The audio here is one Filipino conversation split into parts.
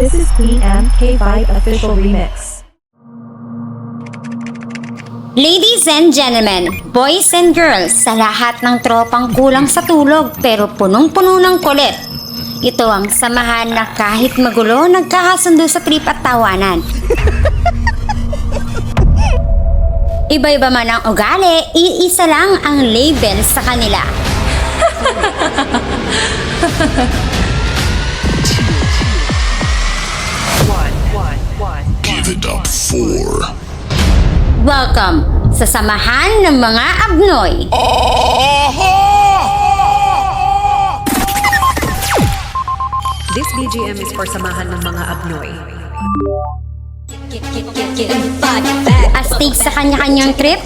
This is Queen MK Vibe Official Remix. Ladies and gentlemen, boys and girls, sa lahat ng tropang kulang sa tulog pero punong-puno ng kulit. Ito ang samahan na kahit magulo, nagkakasundo sa trip at tawanan. Iba-iba man ang ugali, iisa lang ang label sa kanila. Give it up for... Welcome sa samahan ng mga abnoy. This BGM is for samahan ng mga abnoy. Astig sa kanya-kanyang trip,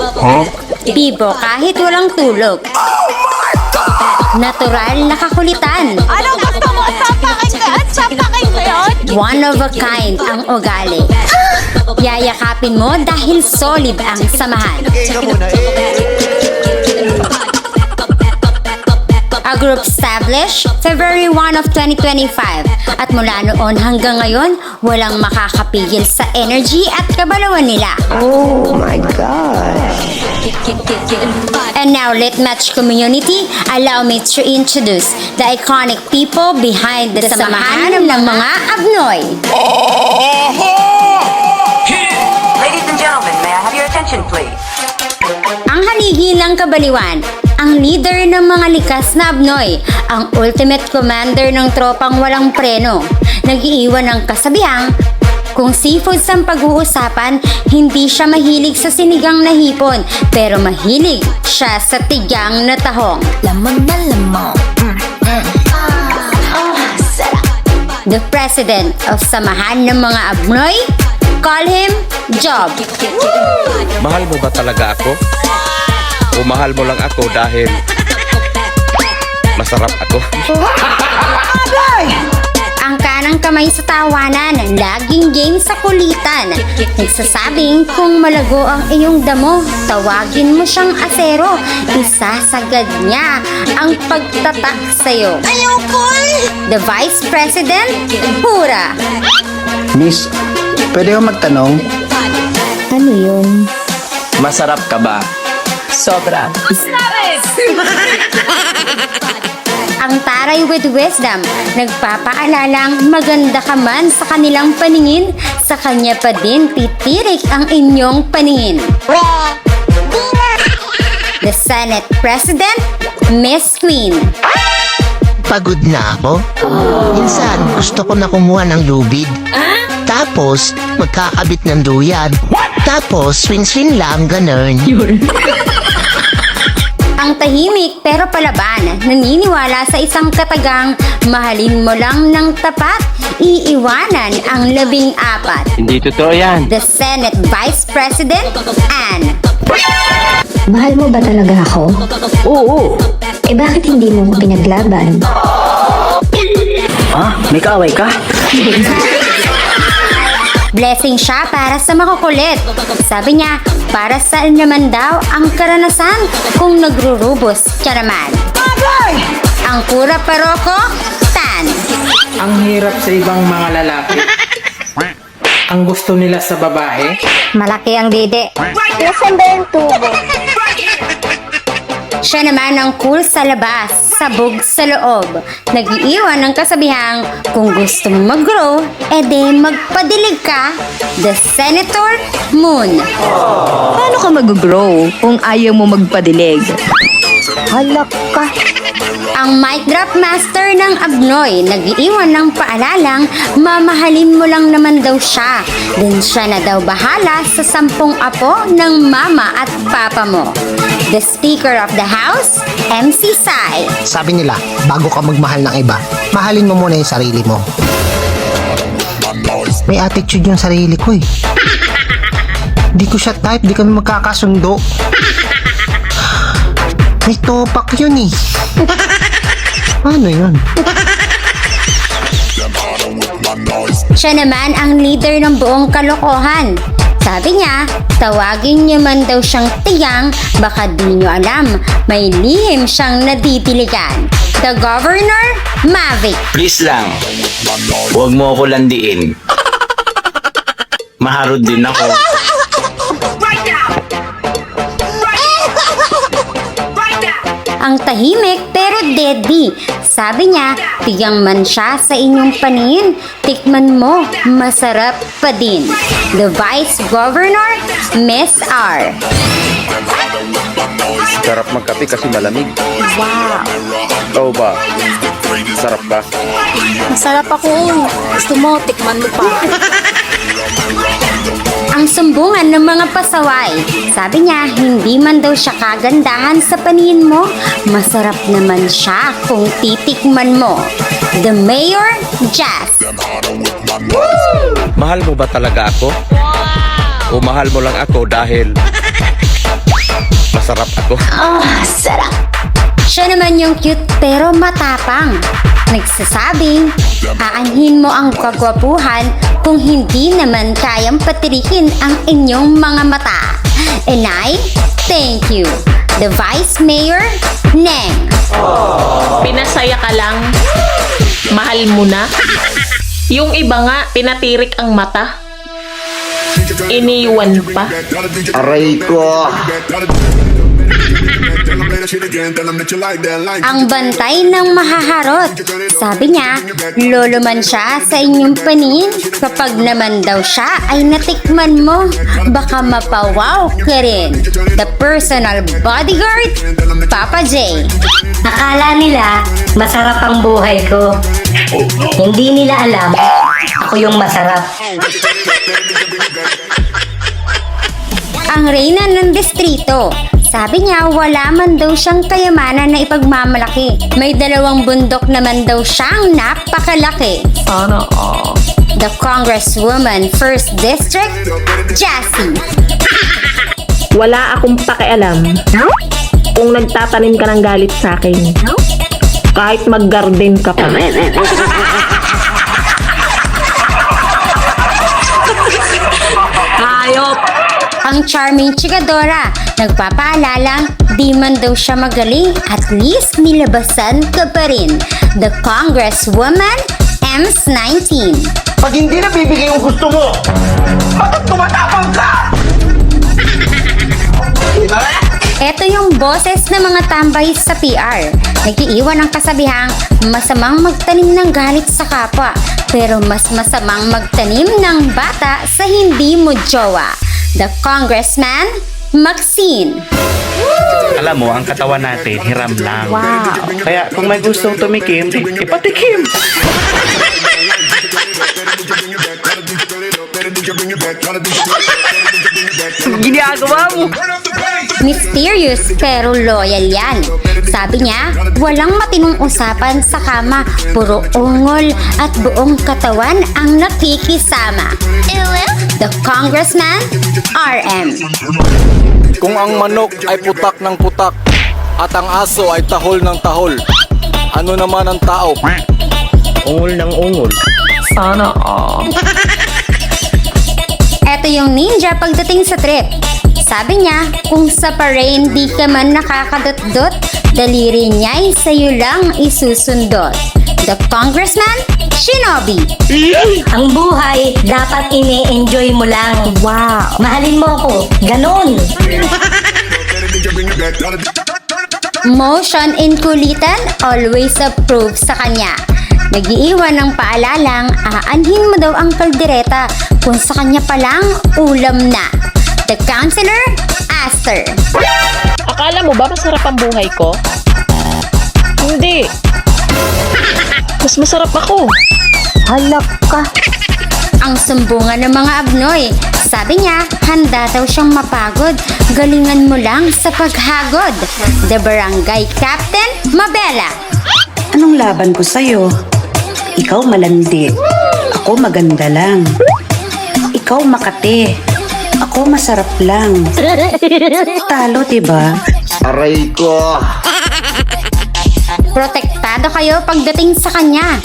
bibo kahit walang tulog. Natural na kakulitan. Anong gusto mo? Sapakin ka at sapakin ko yun? One of a kind ang ugali. Yayakapin mo dahil solid ang samahan. A group established February 1 of 2025 at mula noon hanggang ngayon, walang makakapigil sa energy at kabalawan nila. Oh my gosh. And now, Lit Match community, allow me to introduce the iconic people behind the samahan ng mga abnoy. Ladies and gentlemen, may I have your attention, please? Ang haligi ng kabaliwan, ang leader ng mga likas na abnoy, ang ultimate commander ng tropang walang preno, nag-iiwan ng kasabihang, kung seafoods ang pag-uusapan, hindi siya mahilig sa sinigang na hipon, pero mahilig siya sa tigang na tahong. Lamang na lamang. The president of samahan ng mga abnoy, call him Job. Mahal mo ba talaga ako? O mahal mo lang ako dahil masarap ako? Ang kanang kamay sa tawanan, laging game sa kulitan. Nagsasabing kung malago ang iyong damo, tawagin mo siyang asero. Isasagad niya ang pagtatak sa'yo. Ayoko eh! The Vice President, Pura. Miss, pwede ko magtanong? Ano yun? Masarap ka ba? Sobra. Ang taray with wisdom, nagpapaalalang maganda ka man sa kanilang paningin, sa kanya pa din titirik ang inyong paningin. The Senate President, Miss Queen. Pagod na ako. Minsan, gusto ko na kumuha ng lubid. Tapos, magkakabit ng duyan. Tapos, swing-swing lang, ganun. Ang tahimik pero palaban, naniniwala sa isang katagang mahalin mo lang ng tapat, iiwanan ang 14. Hindi totoo yan. The Senate Vice President, Ann. Mahal mo ba talaga ako? Oo. Eh bakit hindi mo ko pinaglaban? Ha? May kaaway ka? Blessing siya para sa makukulit. Sabi niya, para saan naman daw ang karanasan kung nagrurubos siya naman. Ang Pura Paroko, Tan. Ang hirap sa ibang mga lalaki. Ang gusto nila sa babae. Malaki ang dede. Nasaan ba yung tubo? Siya naman ang cool sa labas, sabog sa loob. Nag-iiwan ng kasabihang, kung gusto mo mag-grow, edi magpadilig ka. The Senator Moon. Paano ka mag-grow kung ayaw mo magpadilig? Halak ka. Ang mic drop master ng abnoy, nag-iiwan ng paalalang, mamahalin mo lang naman daw siya. Din siya na daw bahala sa 10 apo ng mama at papa mo. The Speaker of the House, MC Sai. Sabi nila, bago ka magmahal ng iba, mahalin mo muna yung sarili mo. May attitude yung sarili ko eh. Di ko siya type, di kami magkakasundo. May topak yun eh. Ano yun? Siya naman ang leader ng buong kalokohan. Sabi niya, tawagin niyo man daw siyang tiyang, baka di niyo alam, may lihim siyang nadidiligan. The Governor, Mavic. Please lang, huwag mo ako landiin. Maharod din ako. Ang tahimik pero deadly. Sabi niya, tiyang man siya sa inyong paningin. Tikman mo, masarap pa din. The Vice Governor, Miss R. Sarap magkape kasi malamig. Wow! Ikaw ba? Sarap ka? Masarap ako. Gusto mo, tikman mo pa. Ang sumbungan ng mga pasaway. Sabi niya, hindi man daw siya kagandahan sa paningin mo. Masarap naman siya kung titikman mo. The Mayor, Jazz. Mahal mo ba talaga ako? O mahal mo lang ako dahil masarap ako? Siya naman yung cute pero matapang. Nagsasabing, aanhin mo ang kagwapuhan kung hindi naman kayang patirikin ang inyong mga mata. And I thank you. The Vice Mayor, Neng. Pinasaya ka lang. Mahal mo na. Yung iba nga, pinatirik ang mata. Iniwan pa. Aray ko. Ang bantay ng mahaharot. Sabi niya, lolo man siya sa inyong paningin. Kapag naman daw siya ay natikman mo, baka mapawaw ka rin. The personal bodyguard, Papa J. Akala nila masarap ang buhay ko. Hindi nila alam, ako yung masarap. Ang reyna ng distrito. Sabi niya, wala man daw siyang kayamanan na ipagmamalaki. May 2 bundok naman daw siyang napakalaki. Sana The Congresswoman, 1st District, Jassy. Wala akong pakialam kung nagtatanim ka ng galit sa akin. Kahit mag-garden ka pa. Hayop! Ang charming chikadora, nagpapaalalang di man daw siya magaling, at least nilabasan ka pa rin. The Congresswoman, Ems19. Pag hindi na bibigay yung gusto mo, bakit tumatapang ka? Ito yung boses ng mga tambay sa PR. Nag-iiwan ng kasabihang masamang magtanim ng galit sa kapwa, pero mas masamang magtanim ng bata sa hindi mo jowa. The Congressman, Maxine. Alam mo, ang katawan natin, hiram lang. Wow. Kaya kung may gustong tumikim, ipatikim. Ginagawa mo. Mysterious pero loyal yan. Sabi niya, walang matinong usapan sa kama, puro ungol at buong katawan ang nakikisama. The Congressman, RM. Kung ang manok ay putak ng putak at ang aso ay tahol ng tahol, ano naman ang tao? Ungol ng ungol. Sana Ito yung ninja pagdating sa trip. Sabi niya, kung sa parade di ka man nakakadot-dot, daliri niya'y sa'yo lang isusundot. The Congressman, Shinobi. Ang buhay, dapat ini-enjoy mo lang. Wow. Mahalin mo ako, ganon. Motion in kulitan, always approve sa kanya. Nag-iiwan ng paalalang aanhin mo daw ang kaldereta kung sa kanya palang ulam na. The Counselor, Aster. akala mo ba masarap ang buhay ko? Hindi. Mas masarap ako. Halak ka. Ang sumbungan ng mga abnoy. Sabi niya, handa daw siyang mapagod. Galingan mo lang sa paghagod. The Barangay Captain, Mabela. Anong laban ko sa'yo? Ikaw malandi. Ako maganda lang. Ikaw makate. Ako masarap lang. Talo, diba? Aray ko. Protektado kayo pagdating sa kanya.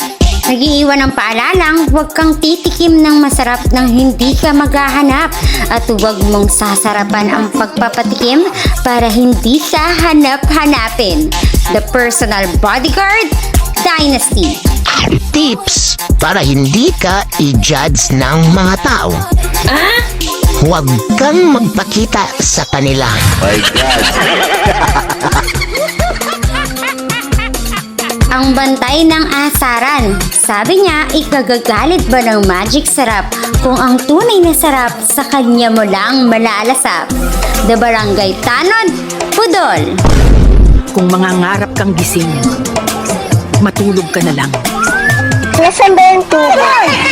Nag-iiwan ng paalalang huwag kang titikim ng masarap nang hindi ka maghahanap at huwag mong sasarapan ang pagpapatikim para hindi ka hanap-hanapin. The Personal Bodyguard Dynasty. Tips para hindi ka i-judge ng mga tao. Huwag kang magpakita sa kanila. Ang bantay ng asaran. Sabi niya, ikagagalit ba ng magic sarap kung ang tunay na sarap sa kanya mo lang malalasap? The Barangay Tanod, Pudol. Kung mangangarap kang gising, matulog ka na lang. Nasaan ba yung tubig?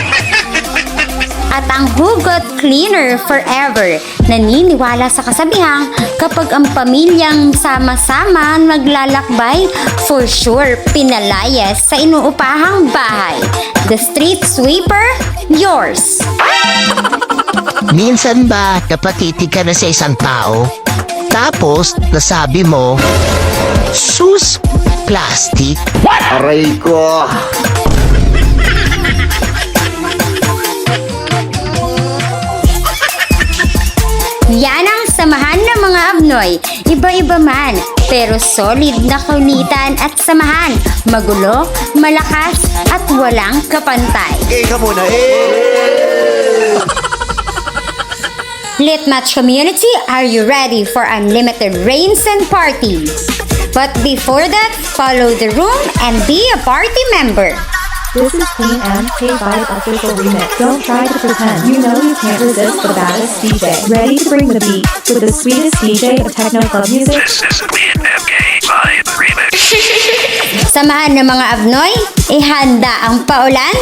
At ang Hugot Cleaner Forever. Naniniwala sa kasabihang kapag ang pamilyang sama-sama naglalakbay, for sure pinalayas sa inuupahang bahay. The Street Sweeper, yours. Minsan ba napatitig ka na sa isang tao, tapos nasabi mo, sus, plastic? Aray ko! Yan ang samahan ng mga Abnoy. Iba-iba man, pero solid na kaunitan at samahan. Magulo, malakas, at walang kapantay. Litmatch community, are you ready for unlimited rains and parties? But before that, follow the room and be a party member. This is Queen MK5 official remix. Don't try to pretend. You know you can't resist the baddest DJ. Ready to bring the beat with the sweetest DJ of techno club music? This is Queen MK5 remix. Samahan ng mga Abnoy, ihanda ang paulan,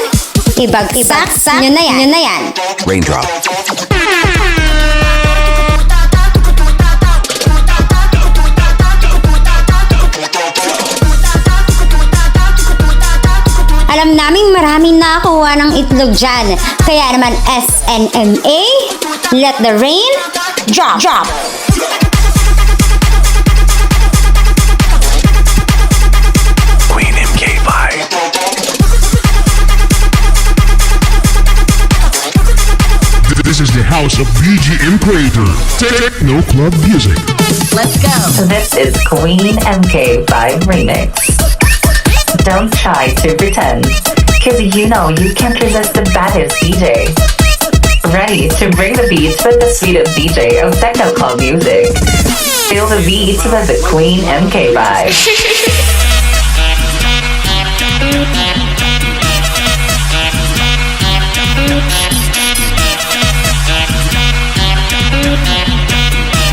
ibagsak nyo na yan. Raindrop. Alam naming maraming nakakuha ng itlog dyan. Kaya naman SNMA, let the rain drop. Queen MK5. This is the house of BGM Creator, Techno Club Music. Let's go. This is Queen MK5 remix. Don't try to pretend, cause you know you can't resist the baddest DJ. Ready to bring the beats with the sweetest DJ of techno club music. Feel the beats with the Queen MK5.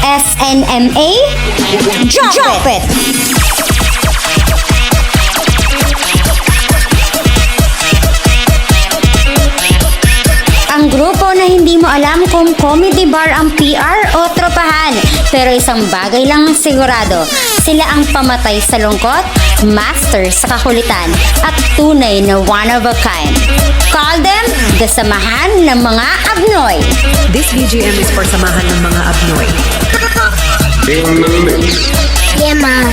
SNMA, drop it! Ang grupo na hindi mo alam kung comedy bar ang PR o tropahan, pero isang bagay lang ang sigurado, sila ang pamatay sa lungkot, master sa kakulitan, at tunay na one of a kind. Call them the Samahan ng mga Abnoy. This BGM is for Samahan ng mga Abnoy. Yeah, ma.